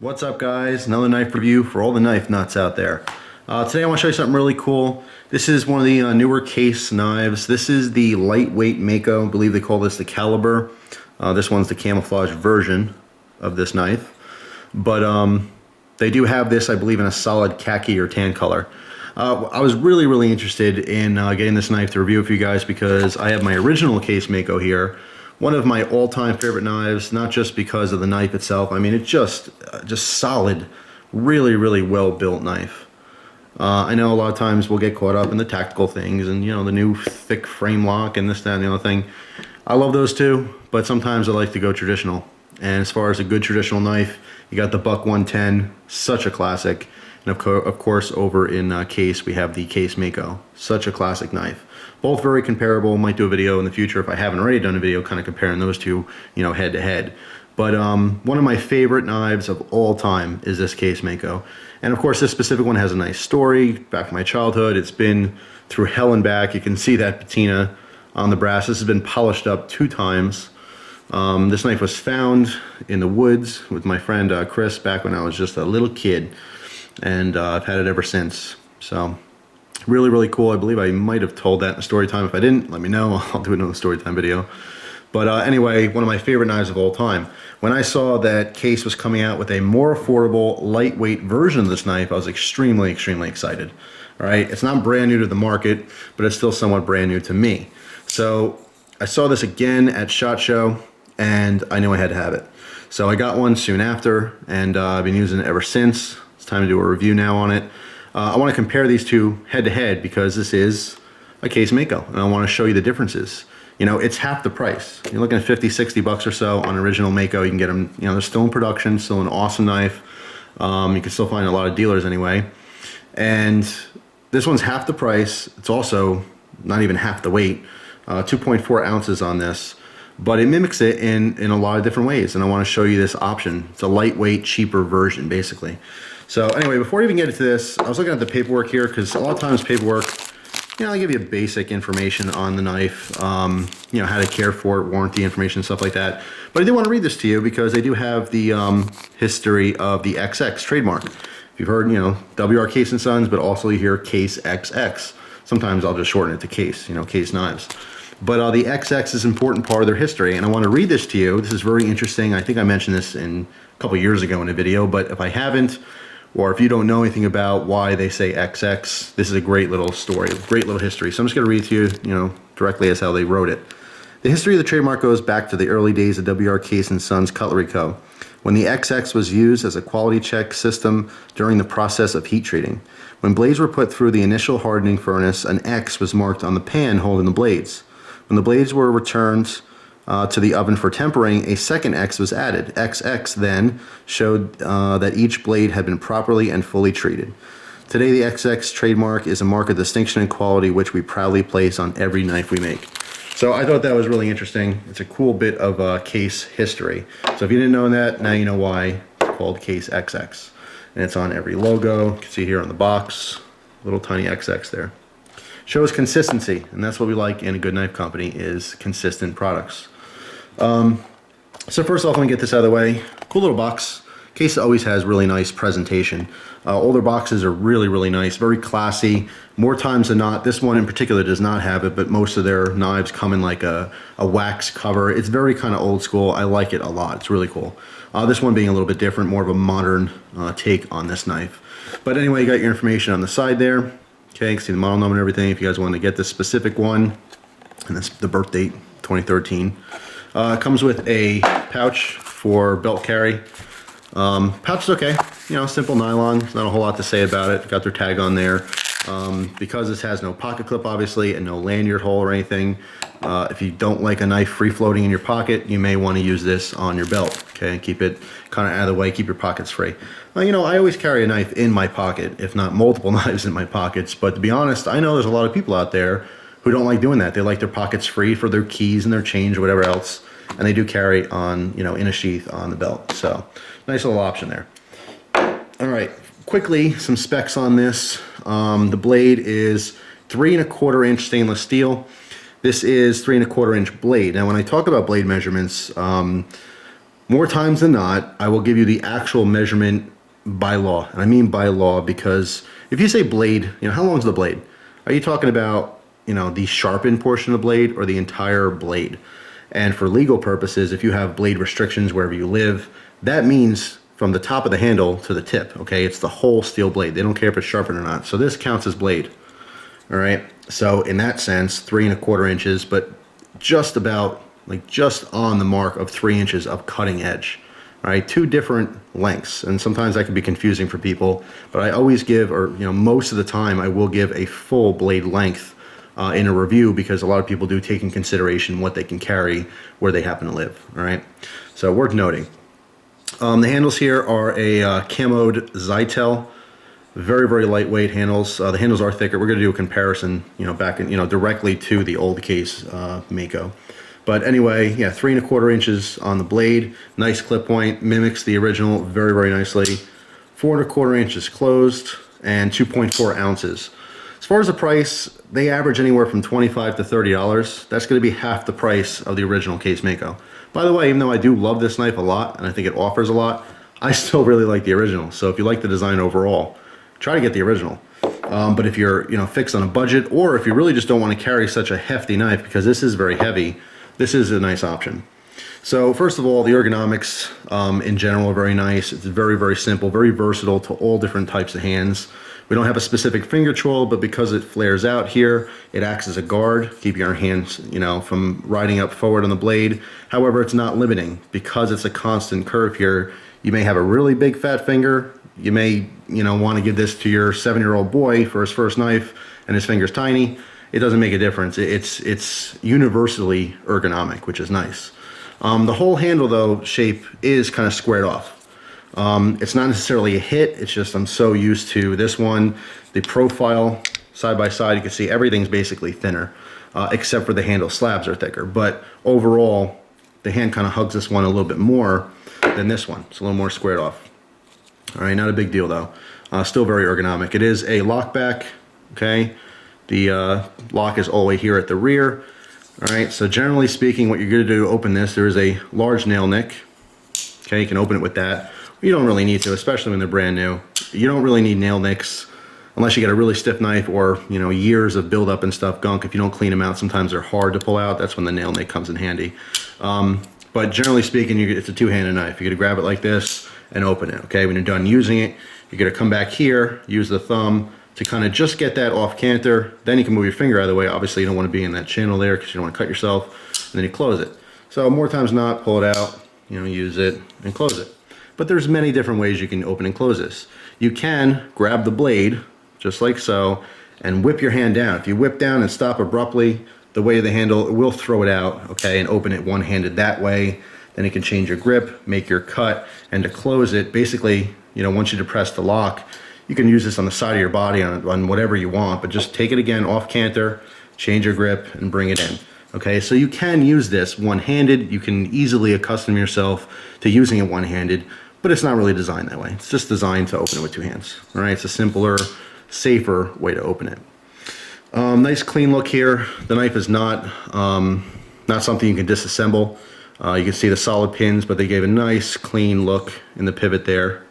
What's up, guys? Another knife review for all the knife nuts out there. Today I want to show you something really cool. This is one of the newer case knives. This is the lightweight Mako. I believe they call this the Caliber. This one's the camouflage version of this knife. But they do have this, I believe, in a solid khaki or tan color. I was really interested in getting this knife to review for you guys because I have my original case Mako here. One of my all-time favorite knives, not just because of the knife itself. I mean, it's just solid, really well-built knife. I know a lot of times we'll get caught up in the tactical things and, you know, the new thick frame lock and this, that, and the other thing. I love those too, but sometimes I like to go traditional. And as far as a good traditional knife, you got the Buck 110, such a classic. And of course, over in case, we have the Case Mako, such a classic knife. Both very comparable. Might do a video in the future if I haven't already done a video kind of comparing those two, you know, head to head. But one of my favorite knives of all time is this Case Mako. And of course, this specific one has a nice story back in my childhood. It's been through hell and back. You can see that patina on the brass. This has been polished up 2 times. This knife was found in the woods with my friend Chris back when I was just a little kid. And I've had it ever since. So really cool. I believe I might have told that in a story time. If I didn't, let me know. I'll do another story time video. But anyway, one of my favorite knives of all time. When I saw that Case was coming out with a more affordable, lightweight version of this knife, I was extremely excited. All right, it's not brand new to the market, but it's still somewhat brand new to me. So I saw this again at SHOT Show, and I knew I had to have it. So I got one soon after, and I've been using it ever since. It's time to do a review now on it. I want to compare these two head to head because this is a Case Mako, and I want to show you the differences. You know, it's half the price. You're looking at 50, 60 bucks or so on original Mako. You can get them, you know, they're still in production, still an awesome knife. You can still find a lot of dealers anyway. And this one's half the price. It's also not even half the weight, 2.4 ounces on this. But it mimics it in a lot of different ways, and I want to show you this option. It's a lightweight, cheaper version, basically. So anyway, before we even get into this, I was looking at the paperwork here, because a lot of times paperwork, you know, they give you basic information on the knife, you know, how to care for it, warranty information, stuff like that. But I do want to read this to you because they do have the history of the Xx Trademark. If you've heard, you know, WR Case & Sons, but also you hear Case XX. Sometimes I'll just shorten it to Case, you know, Case Knives. But the XX is an important part of their history, and I want to read this to you. This is very interesting. I think I mentioned this a couple years ago in a video, but if I haven't, or if you don't know anything about why they say XX, this is a great little story, a great little history. So I'm just going to read to you, you know, directly as how they wrote it. The history of the trademark goes back to the early days of WR Case & Sons Cutlery Co., when the XX was used as a quality check system during the process of heat treating. When blades were put through the initial hardening furnace, an X was marked on the pan holding the blades. When the blades were returned to the oven for tempering, a second X was added. XX then showed that each blade had been properly and fully treated. Today, the Xx Trademark is a mark of distinction and quality which we proudly place on every knife we make. So I thought that was really interesting. It's a cool bit of case history. So if you didn't know that, now you know why it's called Case XX. And it's on every logo. You can see here on the box, little tiny XX there. Shows consistency, and that's what we like in a good knife company, is consistent products. So first off, let me get this out of the way. Cool little box. Case always has really nice presentation. Older boxes are really nice, very classy. More times than not, this one in particular does not have it, but most of their knives come in like a wax cover. It's very kind of old school. I like it a lot. It's really cool. This one being a little bit different, more of a modern take on this knife. But anyway, you got your information on the side there. Okay, you can see the model number and everything if you guys want to get this specific one. And that's the birth date, 2013. It comes with a pouch for belt carry. Pouch is okay, you know, simple nylon. There's not a whole lot to say about it. Got their tag on there. Because this has no pocket clip, obviously, and no lanyard hole or anything, if you don't like a knife free floating in your pocket, you may want to use this on your belt, okay? Keep it kind of out of the way, keep your pockets free. You know, I always carry a knife in my pocket, if not multiple knives in my pockets, but to be honest, I know there's a lot of people out there who don't like doing that. They like their pockets free for their keys and their change or whatever else, and they do carry on, you know, in a sheath on the belt. So, nice little option there. All right, quickly, some specs on this. The blade is 3¼ inch stainless steel. This is 3¼ inch blade. Now, when I talk about blade measurements, More times than not, I will give you the actual measurement by law. And I mean by law because if you say blade, how long is the blade? Are you talking about, the sharpened portion of the blade or the entire blade? And for legal purposes, if you have blade restrictions wherever you live, that means from the top of the handle to the tip, okay? It's the whole steel blade. They don't care if it's sharpened or not. So this counts as blade, all right? So in that sense, 3¼ inches, but just about, just on the mark of 3 inches of cutting edge, all right? 2 different lengths, and sometimes that can be confusing for people, but I always give, or most of the time, I will give a full blade length in a review because a lot of people do take in consideration what they can carry where they happen to live, all right? So worth noting. The handles here are a camoed Zytel, very, very lightweight handles. The handles are thicker. We're going to do a comparison, back in, directly to the old case Mako. But anyway, yeah, 3¼ inches on the blade. Nice clip point, mimics the original very, very nicely. 4¼ inches closed and 2.4 ounces. As far as the price, they average anywhere from $25 to $30. That's going to be half the price of the original case Mako. By the way, even though I do love this knife a lot and I think it offers a lot, I still really like the original. So if you like the design overall, try to get the original. But if you're fixed on a budget, or if you really just don't want to carry such a hefty knife, because this is very heavy, this is a nice option. So first of all, the ergonomics in general are very nice. It's very, very simple, very versatile to all different types of hands. We don't have a specific finger choil, but because it flares out here, it acts as a guard, keeping your hands, from riding up forward on the blade. However, it's not limiting. Because it's a constant curve here, you may have a really big fat finger. You may, want to give this to your 7-year-old boy for his first knife, and his finger's tiny. It doesn't make a difference. It's universally ergonomic, which is nice. The whole handle, though, shape is kind of squared off. It's not necessarily a hit, it's just I'm so used to this one. The profile side by side, you can see everything's basically thinner, except for the handle slabs are thicker. But overall, the hand kind of hugs this one a little bit more than this one. It's a little more squared off. All right, not a big deal though. Still very ergonomic. It is a lockback, okay? The lock is all the way here at the rear. All right, so generally speaking, what you're gonna do to open this, there is a large nail nick. Okay, you can open it with that. You don't really need to, especially when they're brand new. You don't really need nail nicks unless you get a really stiff knife or, years of buildup and stuff, gunk. If you don't clean them out, sometimes they're hard to pull out. That's when the nail nick comes in handy. But generally speaking, it's a two-handed knife. You're gonna grab it like this and open it, okay? When you're done using it, you're gonna come back here, use the thumb to kind of just get that off canter. Then you can move your finger out of the way. Obviously, you don't wanna be in that channel there because you don't wanna cut yourself. And then you close it. So more times than not, pull it out, use it and close it. But there's many different ways you can open and close this. You can grab the blade, just like so, and whip your hand down. If you whip down and stop abruptly, the way of the handle, it will throw it out, okay, and open it one-handed that way. Then you can change your grip, make your cut, and to close it, basically, once you depress the lock, you can use this on the side of your body on whatever you want, but just take it again off canter, change your grip, and bring it in. Okay, so you can use this one-handed. You can easily accustom yourself to using it one-handed, but it's not really designed that way. It's just designed to open it with two hands. All right, it's a simpler, safer way to open it. Nice clean look here. The knife is not something you can disassemble. You can see the solid pins, but they gave a nice clean look in the pivot there.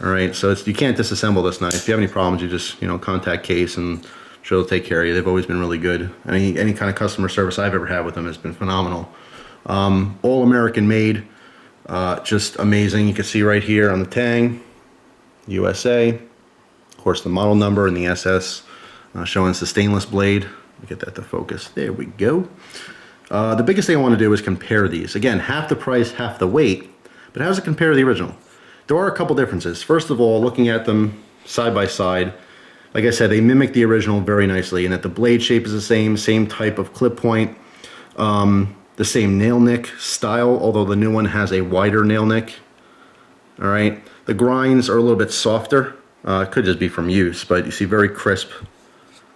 All right, so you can't disassemble this knife. If you have any problems, you just contact Case and I'm sure they'll take care of you. They've always been really good. Any kind of customer service I've ever had with them has been phenomenal. All American made, just amazing. You can see right here on the tang, USA. Of course, the model number and the SS showing it's the stainless blade. Get that to focus. There we go. The biggest thing I want to do is compare these. Again, half the price, half the weight, but how does it compare to the original? There are a couple differences. First of all, looking at them side by side, like I said, they mimic the original very nicely in that the blade shape is the same type of clip point, the same nail nick style, although the new one has a wider nail nick. All right, the grinds are a little bit softer. It could just be from use, but you see very crisp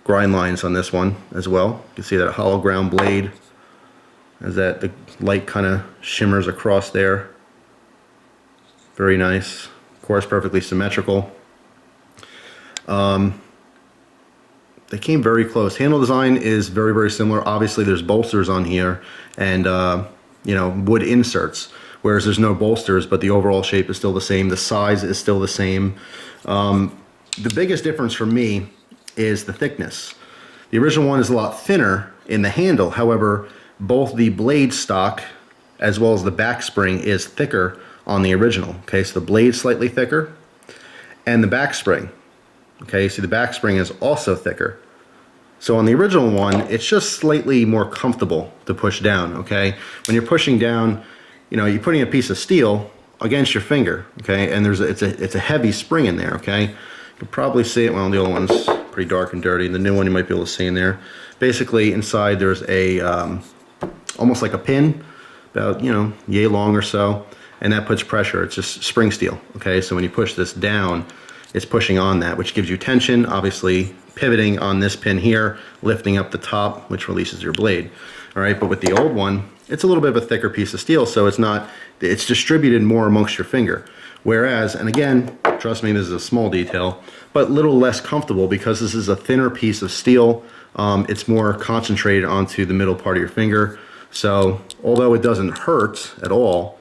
grind lines on this one as well. You can see that hollow ground blade as that the light kind of shimmers across there. Very nice. Of course, perfectly symmetrical. They came very close. Handle design is very, very similar. Obviously, there's bolsters on here and wood inserts. whereas there's no bolsters, but the overall shape is still the same. The size is still the same. The biggest difference for me is the thickness. The original one is a lot thinner in the handle. However, both the blade stock as well as the back spring is thicker on the original. Okay, so the blade's slightly thicker, and the back spring. Okay, see the back spring is also thicker. So on the original one, it's just slightly more comfortable to push down. Okay, when you're pushing down, you know, you're putting a piece of steel against your finger. Okay, and it's a heavy spring in there. Okay, you can probably see it. Well, the old one's pretty dark and dirty. The new one you might be able to see in there. Basically, inside there's a almost like a pin, about, you know, yay long or so, and that puts pressure. It's just spring steel. Okay, so when you push this down, it's pushing on that, which gives you tension, obviously pivoting on this pin here, lifting up the top, which releases your blade. All right, but with the old one, it's a little bit of a thicker piece of steel, so it's distributed more amongst your finger. Whereas, and again, trust me, this is a small detail, but a little less comfortable because this is a thinner piece of steel. It's more concentrated onto the middle part of your finger. So although it doesn't hurt at all,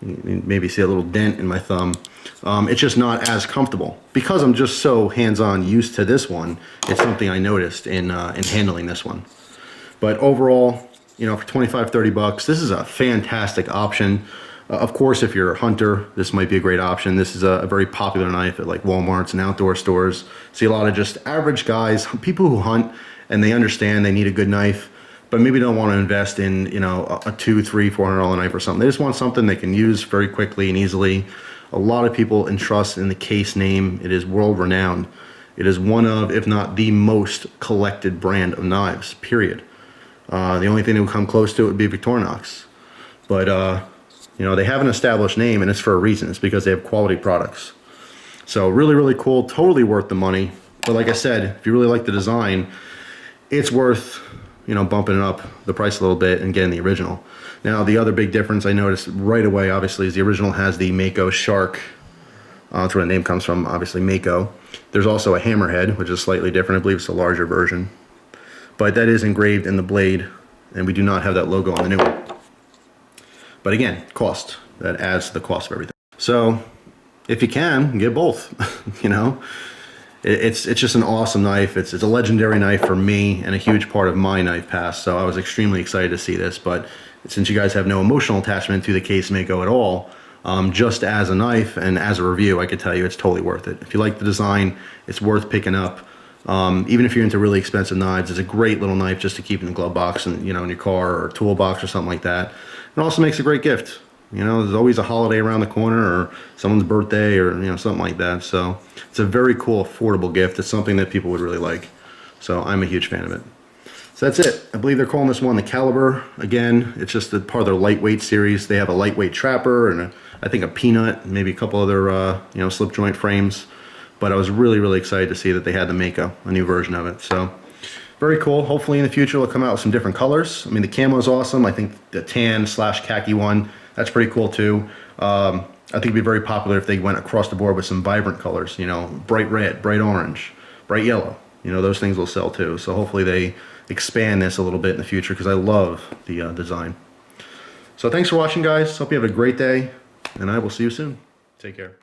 you maybe see a little dent in my thumb, it's just not as comfortable. Because I'm just so hands-on used to this one, it's something I noticed in handling this one. But overall, you know, for 25, 30 bucks, this is a fantastic option. Of course, if you're a hunter, this might be a great option. This is a very popular knife at like Walmarts and outdoor stores. See a lot of just average guys, people who hunt, and they understand they need a good knife, but maybe don't want to invest in, you know, a $200, $300, $400 knife or something. They just want something they can use very quickly and easily. A lot of people entrust in the Case name. It is world renowned. It is one of, if not the most collected brand of knives, period. The only thing that would come close to it would be Victorinox. But, you know, they have an established name, and it's for a reason. It's because they have quality products. So really, really cool. Totally worth the money. But like I said, if you really like the design, it's worth, you know, bumping it up the price a little bit and getting the original. Now, the other big difference I noticed right away, obviously, is the original has the Mako shark. That's where the name comes from, obviously, Mako. There's also a hammerhead, which is slightly different. I believe it's a larger version. But that is engraved in the blade, and we do not have that logo on the new one. But again, cost. That adds to the cost of everything. So, if you can, get both, you know. It's just an awesome knife. It's a legendary knife for me and a huge part of my knife past. So I was extremely excited to see this. But since you guys have no emotional attachment to the Case Mako at all, just as a knife and as a review, I could tell you it's totally worth it. If you like the design, it's worth picking up. Even if you're into really expensive knives, it's a great little knife just to keep in the glove box and, you know, in your car or toolbox or something like that. It also makes a great gift. You know, there's always a holiday around the corner or someone's birthday or, you know, something like that. So it's a very cool, affordable gift. It's something that people would really like. So I'm a huge fan of it. So that's it. I believe they're calling this one the Caliber. Again, it's just a part of their lightweight series. They have a lightweight trapper and I think a peanut, maybe a couple other, you know, slip joint frames. But I was really, really excited to see that they had the Mako, a new version of it. So very cool. Hopefully in the future they'll come out with some different colors. I mean, the camo is awesome. I think the tan / khaki one, that's pretty cool too. I think it'd be very popular if they went across the board with some vibrant colors, you know, bright red, bright orange, bright yellow. You know, those things will sell too. So hopefully they expand this a little bit in the future because I love the design. So thanks for watching, guys. Hope you have a great day, and I will see you soon. Take care.